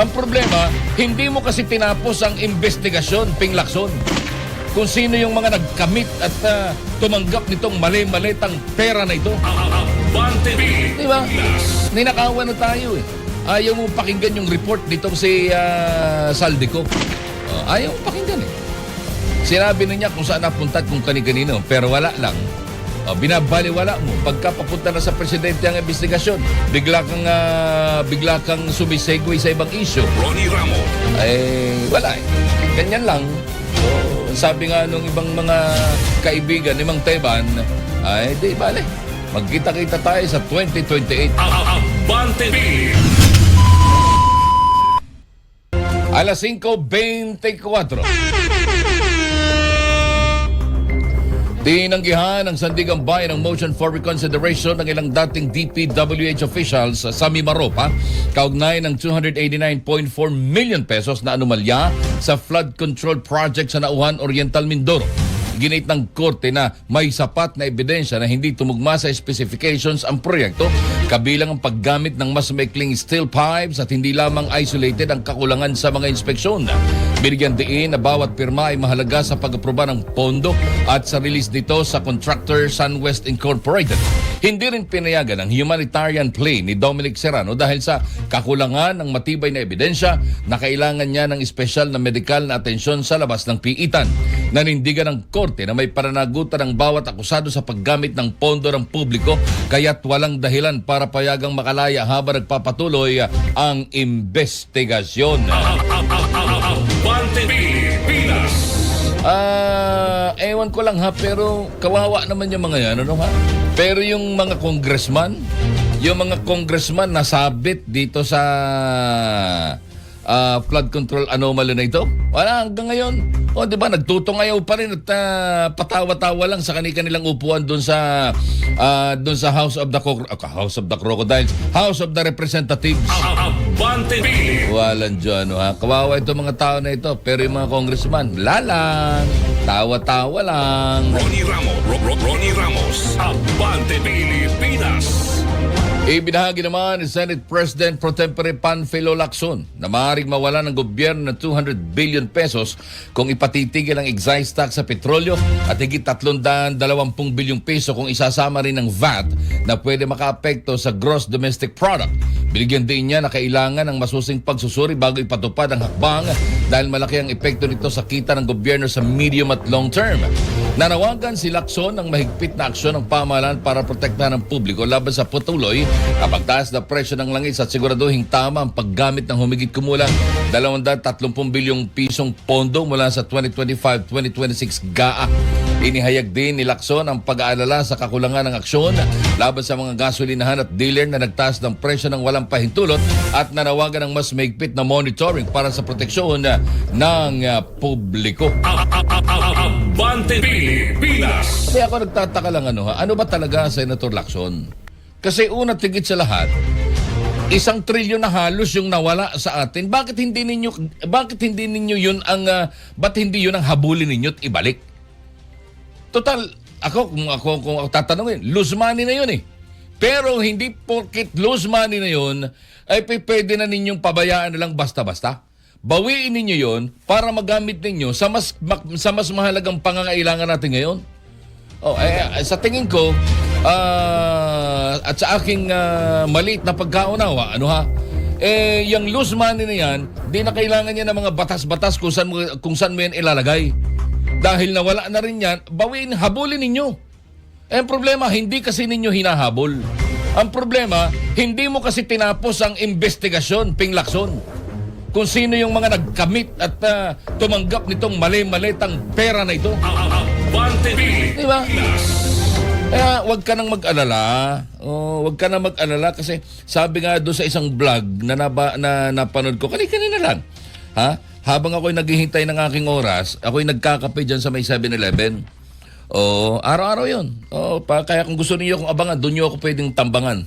Ang problema, hindi mo kasi tinapos ang investigasyon, Ping Lacson. Kung sino yung mga nagkamit at tumanggap nitong mali-malitang pera na ito. Di ba? Ninakawan na tayo eh. Ayaw mo pakinggan yung report nitong si Saldico. Ayaw mo pakinggan eh. Sinabi na niya kung saan napunta at kung kani-kanino, pero wala lang. Binabaliwala mo. Pagka papunta na sa presidente ang investigasyon, bigla kang sumisegue sa ibang issue. Ronnie Ramos. Wala eh. Ganyan lang. Sabi nga nung ibang mga kaibigan ni Mang Teban, di bale. Magkita-kita tayo sa 2028. Abante B. Alas 5:24. Tinanggihan ng Sandigang Bayan ang motion for reconsideration ng ilang dating DPWH officials sa Mimaropa kaugnay ng 289.4 million pesos na anomalya sa flood control project sa Nauhan Oriental, Mindoro. Ginit ng korte na may sapat na ebidensya na hindi tumugma sa specifications ang proyekto, kabilang ang paggamit ng mas maikling steel pipes at hindi lamang isolated ang kakulangan sa mga inspeksyon. Binigyan diin na bawat pirma ay mahalaga sa pag-aproba ng pondo at sa release nito sa contractor SunWest Incorporated. Hindi rin pinayagan ang humanitarian plea ni Dominic Serrano dahil sa kakulangan ng matibay na ebidensya na kailangan niya ng espesyal na medikal na atensyon sa labas ng piitan. Nanindigan ng korte na may pananagutan ng bawat akusado sa paggamit ng pondo ng publiko kaya't walang dahilan para payagang makalaya habang nagpapatuloy ang investigasyon. Abante B. Pinas. Ewan ko lang ha, pero kawawa naman yung mga yan, ano ha? Pero yung mga congressman nasabit dito sa flood control anomaly na ito, wala hanggang ngayon. Di ba, nagtutungayaw pa rin at patawa-tawa lang sa kanilang upuan doon sa House of the Crocodiles, House of the Representatives. Abante B. Walang dyan, ha? Kawawa itong mga tao na ito. Pero yung mga congressman, lalang, tawa-tawa lang. Ronnie Ramos. Ronnie Ramos. Abante Pilipinas. Ibinahagi naman ni Senate President Pro Tempore Panfilo Lacson na maaaring mawala ng gobyerno ng 200 billion pesos kung ipatitigil ang excise tax sa petrolyo at higit 320 bilyong peso kung isasama rin ng VAT na pwede makaapekto sa gross domestic product. Binigyan din niya na kailangan ng masusing pagsusuri bago ipatupad ang hakbang dahil malaki ang epekto nito sa kita ng gobyerno sa medium at long term. Nanawagan si Lacson ng mahigpit na aksyon ng pamahalaan para protektahan ang publiko laban sa patuloy na pagtaas na presyo ng langis at siguraduhin tama ang paggamit ng humigit kumulang 230 bilyong pisong pondo mula sa 2025-2026 GAA. Inihayag din ni Lacson ang pag-aalala sa kakulangan ng aksyon laban sa mga gasolinahan at dealer na nagtaas ng presyo ng walang pahintulot at nanawagan ng mas mahigpit na monitoring para sa proteksyon ng publiko. Abante Pilipinas. Kaya ako nagtataka lang ano ba talaga, Senator Lacson? Kasi una tigit sa lahat, 1 trilyon na halos yung nawala sa atin. Bakit hindi ninyo yun ang habulin ninyo at ibalik? Total, kung ako tatanungin, lose money na yun eh. Pero hindi porket lose money na yun, ay pwede na ninyong pabayaan na lang basta-basta. Bawiin ninyo yun para magamit ninyo sa mas mahalagang pangangailangan natin ngayon. Sa tingin ko, at sa aking maliit na pagkaunawa, yung loose money na yan, di na kailangan yan ng mga batas-batas kung saan mo yan ilalagay. Dahil nawala na rin yan, habulin ninyo. Ang problema, hindi kasi ninyo hinahabol. Ang problema, hindi mo kasi tinapos ang investigasyon, Ping Lacson. Kung sino yung mga nagkamit at tumanggap nitong mali-malitang pera na ito. Abante Di ba? Kaya huwag ka nang mag-alala. Huwag ka nang mag-alala kasi sabi nga doon sa isang vlog na napanood ko, kanina lang. Habang ako'y naghihintay ng aking oras, ako'y nagkakape dyan sa may 7-Eleven. Araw-araw yun. Kaya kung gusto niyo akong abangan, doon niyo ako pwedeng tambangan.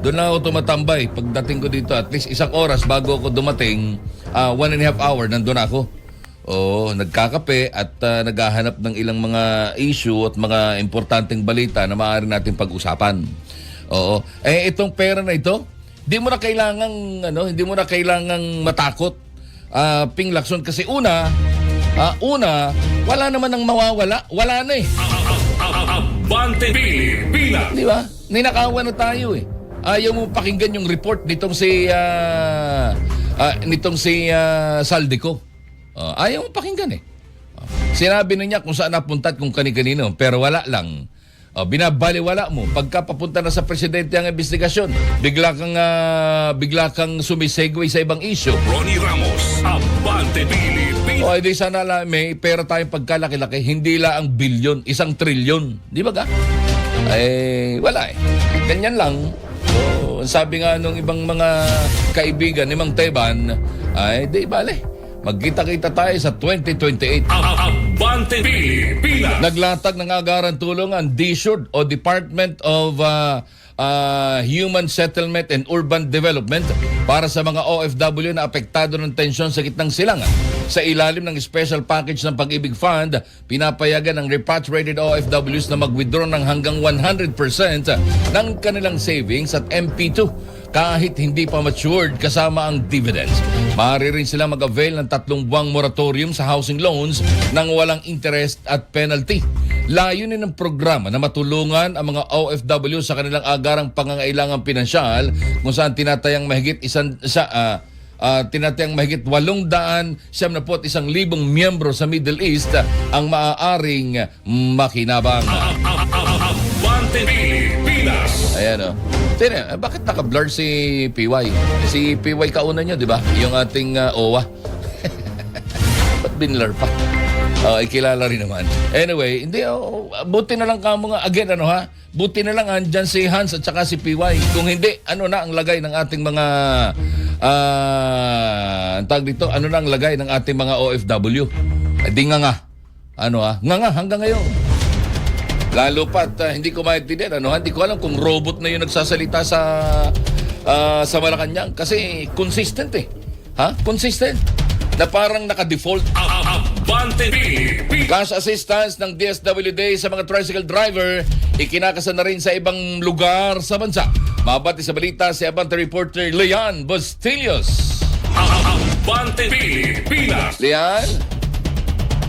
Doon lang ako tumatambay. Pagdating ko dito, at least 1 oras bago ako dumating, 1.5 hour, nandun ako. Nagkakape at naghahanap ng ilang mga issue at mga importanteng balita na maaari natin pag-usapan. Itong pera na ito, Hindi mo na kailangang matakot. Ping Lacson kasi una, wala naman ang mawawala. Wala na eh. Abante Pilipinas. Di ba? Ninakawan na tayo eh. Ayaw mo pakinggan yung report nitong si Saldico. Ayaw mo pakinggan eh. Sinabi na niya kung saan napunta at kung kani-kanino, pero wala lang. Binabaliwala mo. Pagka papunta na sa presidente ang investigasyon, bigla kang sumisegue sa ibang issue. Ronnie Ramos, Abante Pilipinas. Di sana may pera tayong pagkalaki-laki, hindi lang ang bilyon, 1 trilyon. Di ba ka? Wala eh. Ganyan lang. So, sabi nga nung ibang mga kaibigan ni Mang Teban, di bale. Magkita-kita tayo sa 2028. Abante Pilipinas. Naglatag ng agaran tulong ang DSURD o Department of Human Settlement and Urban Development para sa mga OFW na apektado ng tensyon sa gitnang silangan. Sa ilalim ng special package ng Pag-ibig Fund, pinapayagan ng repatriated OFWs na mag-withdraw ng hanggang 100% ng kanilang savings at MP2 kahit hindi pa matured kasama ang dividends. Maaari rin sila mag-avail ng 3 buwang moratorium sa housing loans nang walang interest at penalty. Layunin ng programa na matulungan ang mga OFW sa kanilang agarang pangangailangang pinansyal kung saan tinatayang mahigit 871,000 miyembro sa Middle East ang maaaring makinabang. Abante Pilipinas. Ayan o. Tina, bakit naka-blur si PY? Si PY kauna nyo, di ba? Yung ating OWA. Ba't binlur pa? Ikilala rin naman. Anyway, hindi, buti na lang kamo nga. Again, buti na lang andyan si Hans at saka si PY. Kung hindi, ano na ang lagay ng ating mga tag dito, ano na ang lagay ng ating mga OFW? Di nga. Nga hanggang ngayon. Lalo pat hindi ko maintindihan, hindi ko alam kung robot na yung nagsasalita sa Malacanang kasi consistent eh. Consistent. Na parang naka-default. Abante Pilipinas. Cash assistance ng DSWD sa mga tricycle driver ikinakasa na rin sa ibang lugar sa bansa. Mabati sa balita si Abante reporter Leon Bustillos. Abante Pilipinas. Leon?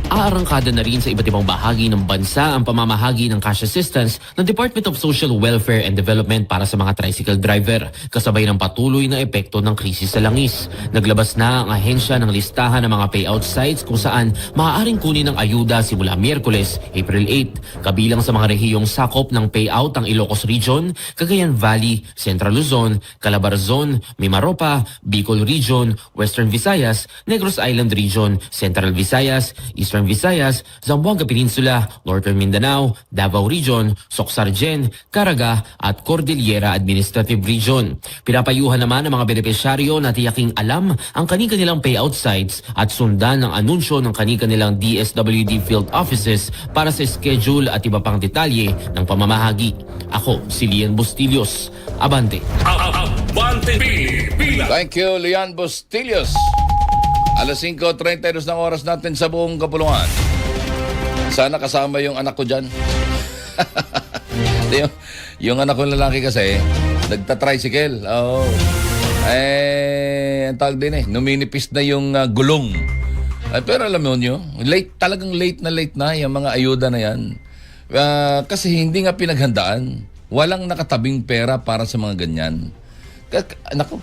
Aarangkada na rin sa iba't ibang bahagi ng bansa ang pamamahagi ng cash assistance ng Department of Social Welfare and Development para sa mga tricycle driver, kasabay ng patuloy na epekto ng krisis sa langis. Naglabas na ang ahensya ng listahan ng mga payout sites kung saan maaaring kunin ng ayuda simula Miyerkules, April 8. Kabilang sa mga rehiyong sakop ng payout ang Ilocos Region, Cagayan Valley, Central Luzon, Calabarzon, Mimaropa, Bicol Region, Western Visayas, Negros Island Region, Central Visayas, Eastern Visayas, Zamboanga Peninsula, Northern Mindanao, Davao Region, Socsargen, Caraga at Cordillera Administrative Region. Pinapayuhan naman ang mga benepisyaryo na tiyaking alam ang kani-kanilang payout sites at sundan ang anunsyo ng kani-kanilang DSWD field offices para sa schedule at iba pang detalye ng pamamahagi. Ako, si Leon Bustillos. Abante. Abante Pilipinas. Thank you, Leon Bustillos. Alas 5:32 ng oras natin sa buong kapulungan. Sana kasama yung anak ko dyan. yung anak ko lalaki kasi, nagta-tricycle. Ang tawag din numinipis na yung gulong. Pero alam mo nyo, talagang late na yung mga ayuda na yan. Kasi hindi nga pinaghandaan. Walang nakatabing pera para sa mga ganyan. Naku.